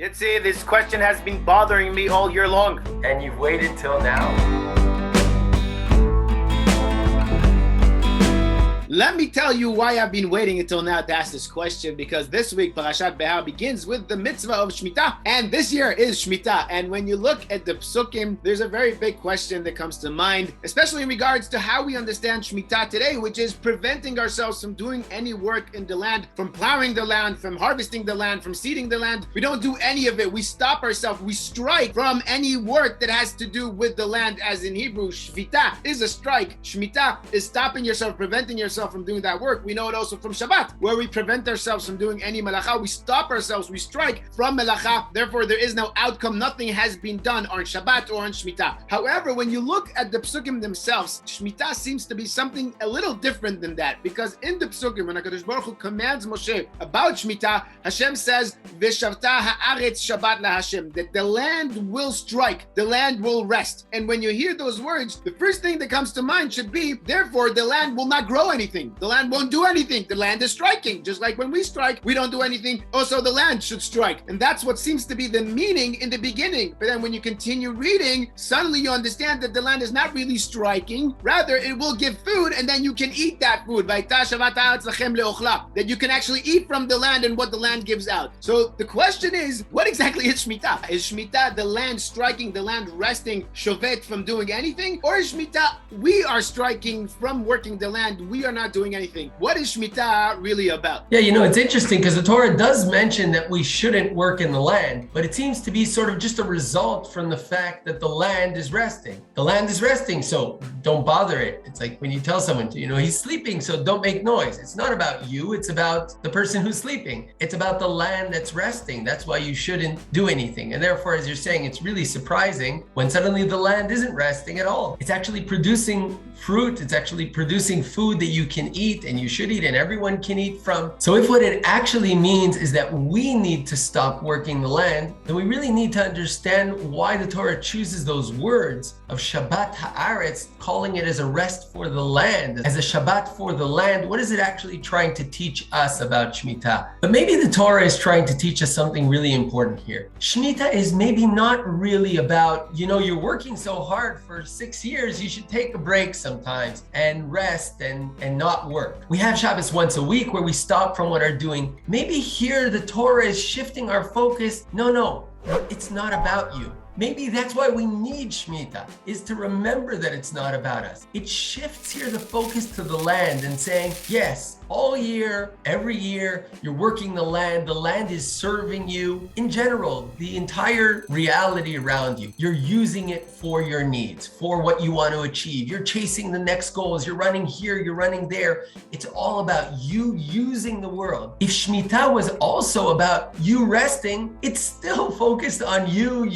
Yitzi, this question has been bothering me all year long. And you've waited till now? Let me tell you why I've been waiting until now to ask this question, because this week Parashat Behar begins with the Mitzvah of Shmita, and this year is Shmita. And when you look at the Psukim, there's a very big question that comes to mind, especially in regards to how we understand Shmita today, which is preventing ourselves from doing any work in the land, from plowing the land, from harvesting the land, from seeding the land. We don't do any of it. We stop ourselves. We strike from any work that has to do with the land, as in Hebrew, Shvita is a strike. Shmita is stopping yourself, preventing yourself from doing that work. We know it also from Shabbat, where we prevent ourselves from doing any melacha. We stop ourselves, we strike from melacha. Therefore, there is no outcome. Nothing has been done on Shabbat or on Shmita. However, when you look at the Psukim themselves, Shmita seems to be something a little different than that, because in the Psukim, when HaKadosh Baruch Hu commands Moshe about Shmita, Hashem says, ושבתה הארץ Shabbat LaHashem, that the land will strike, the land will rest. And when you hear those words, the first thing that comes to mind should be, therefore, the land will not grow anything. The land won't do anything. The land is striking. Just like when we strike, we don't do anything. Also, the land should strike. And that's what seems to be the meaning in the beginning. But then when you continue reading, suddenly you understand that the land is not really striking. Rather, it will give food, and then you can eat that food. That you can actually eat from the land and what the land gives out. So the question is, what exactly is Shmita? Is Shmita the land striking, the land resting, shovet from doing anything? Or is Shmita we are striking from working the land, we are not doing anything? What is Shmita really about? Yeah, it's interesting because the Torah does mention that we shouldn't work in the land, but it seems to be sort of just a result from the fact that the land is resting. The land is resting, so don't bother it. It's like when you tell someone to, he's sleeping, so don't make noise. It's not about you, it's about the person who's sleeping. It's about the land that's resting. That's why you shouldn't do anything. And therefore, as you're saying, it's really surprising when suddenly the land isn't resting at all. It's actually producing fruit. It's actually producing food that you can eat and you should eat and everyone can eat from. So if what it actually means is that we need to stop working the land, then we really need to understand why the Torah chooses those words of Shabbat haaretz, calling it as a rest for the land, as a Shabbat for the land. What is it actually trying to teach us about Shmita? But maybe the Torah is trying to teach us something really important here. Shmita is maybe not really about, you're working so hard for 6 years, you should take a break sometimes and rest and not work. We have Shabbos once a week where we stop from what we're doing. Maybe here the Torah is shifting our focus. No, it's not about you. Maybe that's why we need Shmita, is to remember that it's not about us. It shifts here the focus to the land and saying, yes, all year, every year, you're working the land is serving you. In general, the entire reality around you, you're using it for your needs, for what you want to achieve. You're chasing the next goals, you're running here, you're running there. It's all about you using the world. If Shmita was also about you resting, it's still focused on you.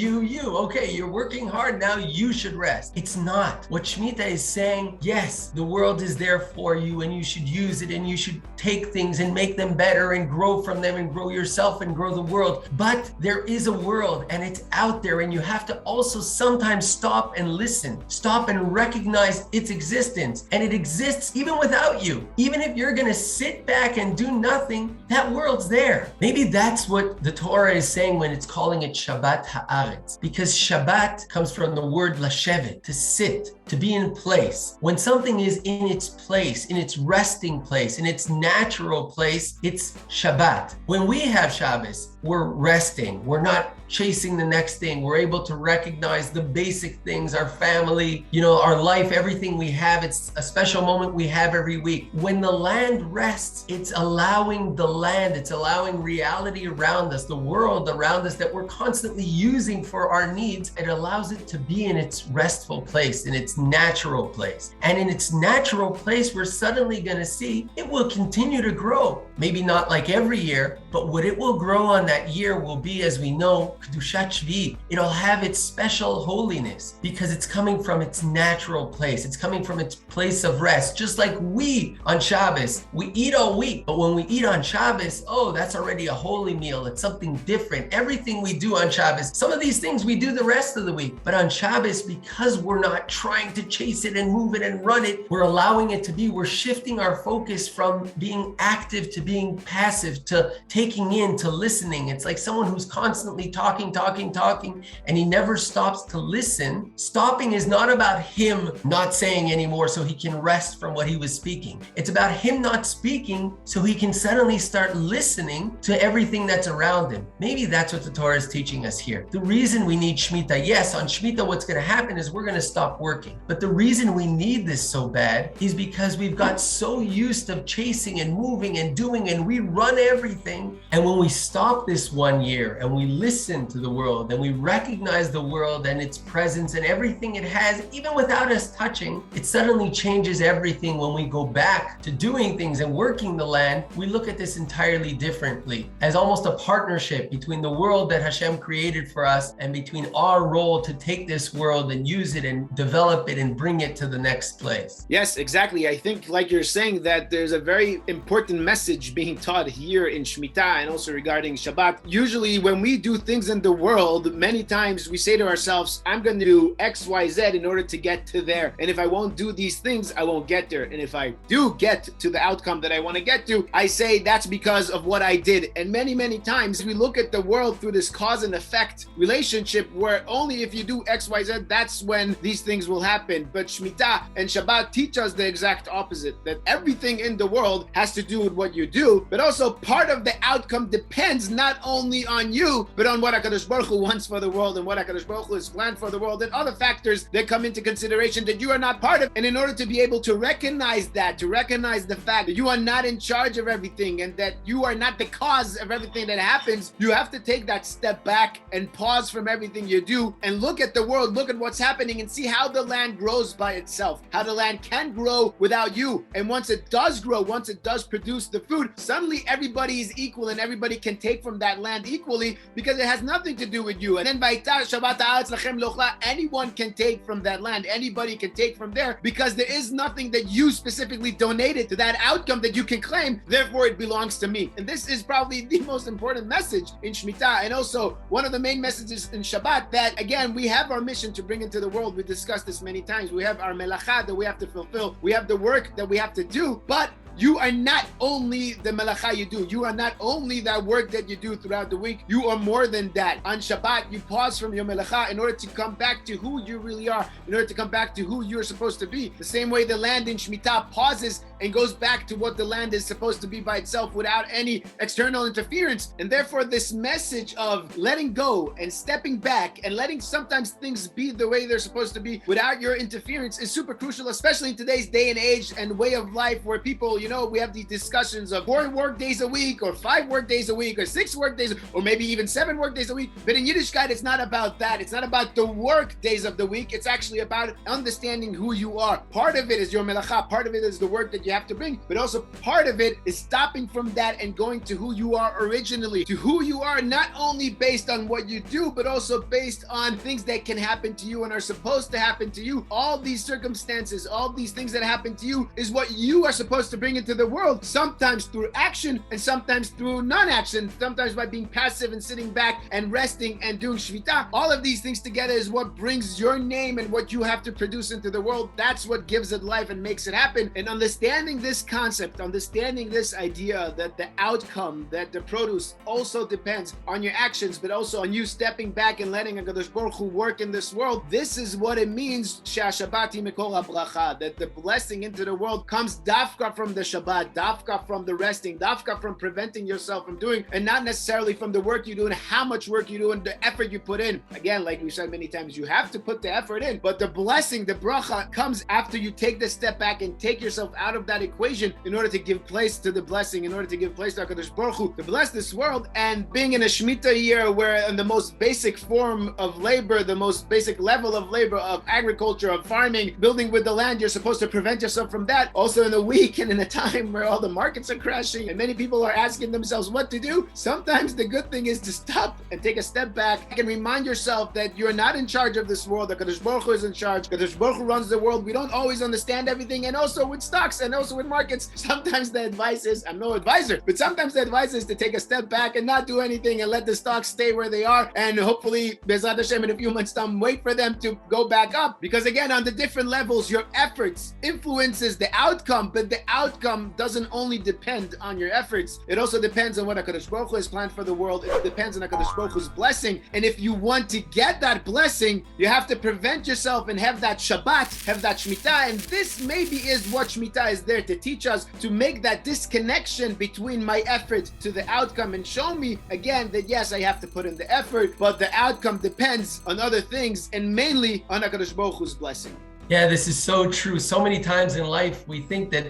Okay, you're working hard, now you should rest. It's not. What Shmita is saying, yes, the world is there for you and you should use it and you should take things and make them better and grow from them and grow yourself and grow the world. But there is a world and it's out there, and you have to also sometimes stop and listen, stop and recognize its existence. And it exists even without you. Even if you're going to sit back and do nothing, that world's there. Maybe that's what the Torah is saying when it's calling it Shabbat haaretz, because Shabbat comes from the word lashevet, to sit, to be in place. When something is in its place, in its resting place, in its natural place, it's Shabbat. When we have Shabbos, we're resting. We're not chasing the next thing. We're able to recognize the basic things, our family, our life, everything we have. It's a special moment we have every week. When the land rests, it's allowing the land, it's allowing reality around us, the world around us that we're constantly using for our needs. It allows it to be in its restful place, in its natural place. And in its natural place, we're suddenly going to see it will continue to grow. Maybe not like every year, but what it will grow on that year will be, as we know, Kedushat Shvi. It'll have its special holiness because it's coming from its natural place. It's coming from its place of rest. Just like we on Shabbos, we eat all week, but when we eat on Shabbos, that's already a holy meal. It's something different. Everything we do on Shabbos, some of these things we do the rest of the week, but on Shabbos, because we're not trying to chase it and move it and run it, we're allowing it to be. We're shifting our focus from being active to being passive, to taking in, to listening, listening. It's like someone who's constantly talking, and he never stops to listen. Stopping is not about him not saying anymore so he can rest from what he was speaking. It's about him not speaking so he can suddenly start listening to everything that's around him. Maybe that's what the Torah is teaching us here. The reason we need Shmita, yes, on Shmita, what's going to happen is we're going to stop working. But the reason we need this so bad is because we've got so used to chasing and moving and doing, and we run everything. And when we stop this 1 year and we listen to the world and we recognize the world and its presence and everything it has, even without us touching, it suddenly changes everything. When we go back to doing things and working the land, we look at this entirely differently, as almost a partnership between the world that Hashem created for us and between our role to take this world and use it and develop it and bring it to the next place. Yes, exactly. I think, like you're saying, that there's a very important message being taught here in Shmita and also regarding Shabbat. Usually when we do things in the world, many times we say to ourselves, I'm going to do X, Y, Z in order to get to there. And if I won't do these things, I won't get there. And if I do get to the outcome that I want to get to, I say that's because of what I did. And many times we look at the world through this cause and effect relationship where only if you do X, Y, Z, that's when these things will happen. But Shmita and Shabbat teach us the exact opposite, that everything in the world has to do with what you do, but also part of the outcome depends not only on you, but on what HaKadosh Baruch Hu wants for the world and what HaKadosh Baruch Hu has planned for the world and other factors that come into consideration that you are not part of. And in order to be able to recognize that, to recognize the fact that you are not in charge of everything and that you are not the cause of everything that happens, you have to take that step back and pause from everything you do and look at the world, look at what's happening and see how the land grows by itself, how the land can grow without you. And once it does grow, once it does produce the food, suddenly everybody is equal and everybody can take from that land equally because it has nothing to do with you. And then Shabbat haaretz lachem lochla, anyone can take from that land, anybody can take from there because there is nothing that you specifically donated to that outcome that you can claim, therefore it belongs to me. And this is probably the most important message in Shmita and also one of the main messages in Shabbat, that again, we have our mission to bring into the world. We discussed this many times. We have our melacha that we have to fulfill. We have the work that we have to do, but you are not only the melacha you do. You are not only that work that you do throughout the week. You are more than that. On Shabbat, you pause from your melacha in order to come back to who you really are, in order to come back to who you're supposed to be. The same way the land in Shmita pauses and goes back to what the land is supposed to be by itself without any external interference. And therefore, this message of letting go and stepping back and letting sometimes things be the way they're supposed to be without your interference is super crucial, especially in today's day and age and way of life where people, we have these discussions of 4 work days a week or 5 work days a week or 6 work days or maybe even 7 work days a week. But in Yiddishkeit, it's not about that. It's not about the work days of the week. It's actually about understanding who you are. Part of it is your melacha. Part of it is the work that you have to bring. But also part of it is stopping from that and going to who you are originally, to who you are not only based on what you do, but also based on things that can happen to you and are supposed to happen to you. All these circumstances, all these things that happen to you is what you are supposed to bring into the world, sometimes through action and sometimes through non-action, sometimes by being passive and sitting back and resting and doing Shmita. All of these things together is what brings your name and what you have to produce into the world. That's what gives it life and makes it happen. And understanding this concept, understanding this idea that the outcome, that the produce also depends on your actions, but also on you stepping back and letting HaKadosh Baruch Hu work in this world. This is what it means, Shabbat Mekoros Below, that the blessing into the world comes dafka from the Shabbat, dafka from the resting, dafka from preventing yourself from doing, and not necessarily from the work you do and how much work you do and the effort you put in. Again, like we said many times, you have to put the effort in, but the blessing, the bracha, comes after you take the step back and take yourself out of that equation in order to give place to the blessing, in order to give place to HaKadosh Baruch Hu, to bless this world. And being in a Shmita year where in the most basic form of labor, the most basic level of labor, of agriculture, of farming, building with the land, you're supposed to prevent yourself from that. Also in a week and in a time where all the markets are crashing and many people are asking themselves what to do, sometimes the good thing is to stop and take a step back and remind yourself that you're not in charge of this world. HaKadosh Baruch Hu is in charge. HaKadosh Baruch Hu runs the world. We don't always understand everything, and also with stocks and also with markets, sometimes the advice is, I'm no advisor, but sometimes the advice is to take a step back and not do anything and let the stocks stay where they are, and hopefully, Bezrat Hashem, in a few months' time, wait for them to go back up. Because again, on the different levels, your efforts influences the outcome, but the outcome outcome doesn't only depend on your efforts, it also depends on what HaKadosh Baruch Hu has planned for the world. It depends on HaKadosh Baruch Hu's blessing. And if you want to get that blessing, you have to prevent yourself and have that Shabbat, have that Shmita. And this maybe is what Shmita is there to teach us, to make that disconnection between my effort to the outcome and show me again that yes, I have to put in the effort, but the outcome depends on other things and mainly on HaKadosh Baruch Hu's blessing. Yeah, this is so true. So many times in life, we think that,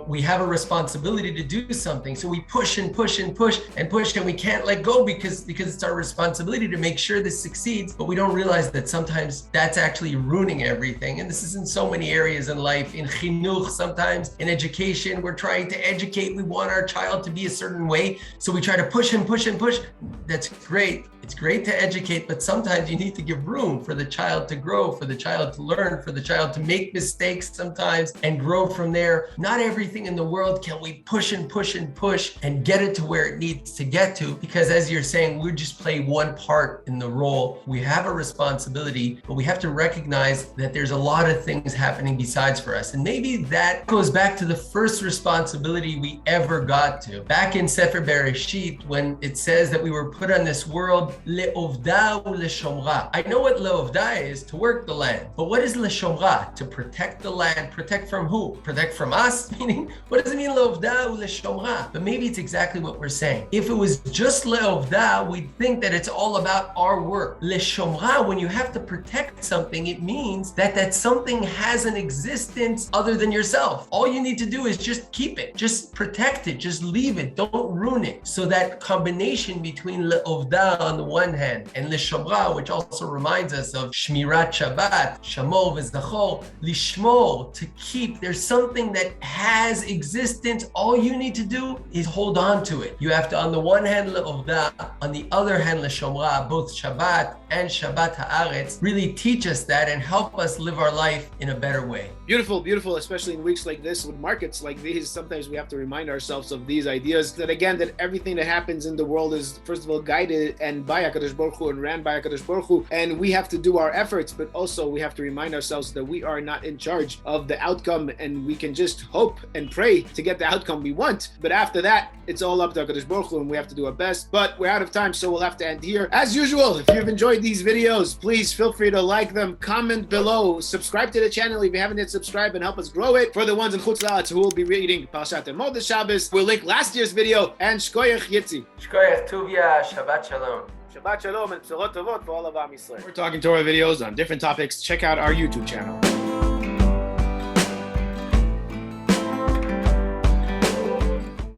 we have a responsibility to do something. So we push and push and push and push, and we can't let go because it's our responsibility to make sure this succeeds. But we don't realize that sometimes that's actually ruining everything. And this is in so many areas in life. In chinuch, sometimes in education, we're trying to educate. We want our child to be a certain way. So we try to push and push and push. That's great. It's great to educate, but sometimes you need to give room for the child to grow, for the child to learn, for the child to make mistakes sometimes and grow from there. Not everything in the world can we push and push and push and get it to where it needs to get to, because as you're saying, we just play one part in the role. We have a responsibility, but we have to recognize that there's a lot of things happening besides for us. And maybe that goes back to the first responsibility we ever got to. Back in Sefer Bereshit, when it says that we were put on this world le'ovda u'leshomra. I know what le'ovda is, to work the land. But what is leshomra? To protect the land. Protect from who? Protect from us? Meaning, what does it mean le'ovda u'leshomra? But maybe it's exactly what we're saying. If it was just le'ovda, we'd think that it's all about our work. Leshomra, when you have to protect something, it means that something has an existence other than yourself. All you need to do is just keep it. Just protect it. Just leave it. Don't ruin it. So that combination between le'ovda on the one hand and lishomra, which also reminds us of shmirat Shabbat, shamor v'zachor, lishmor, to keep. There's something that has existence. All you need to do is hold on to it. You have to, on the one hand, le'ovda, on the other hand, lishomra. Both Shabbat and Shabbat ha'aretz really teach us that and help us live our life in a better way. Beautiful, beautiful, especially in weeks like this with markets like these. Sometimes we have to remind ourselves of these ideas that again, that everything that happens in the world is first of all guided and by HaKadosh Baruch Hu and ran by HaKadosh Baruch Hu, and we have to do our efforts, but also we have to remind ourselves that we are not in charge of the outcome, and we can just hope and pray to get the outcome we want. But after that, it's all up to HaKadosh Baruch Hu, and we have to do our best. But we're out of time, so we'll have to end here. As usual, if you've enjoyed these videos, please feel free to like them, comment below, subscribe to the channel if you haven't yet subscribed, and help us grow it. For the ones in Chutz La'aretz who will be reading Parshat and Moed Shabbos, we'll link last year's video, and Shkoyach Yitzi. Shkoyach Tuvia, Shabbat Shalom. Shabbat Shalom and B'sorot Tovot for all of Am Yisrael. We're talking Torah videos on different topics. Check out our YouTube channel.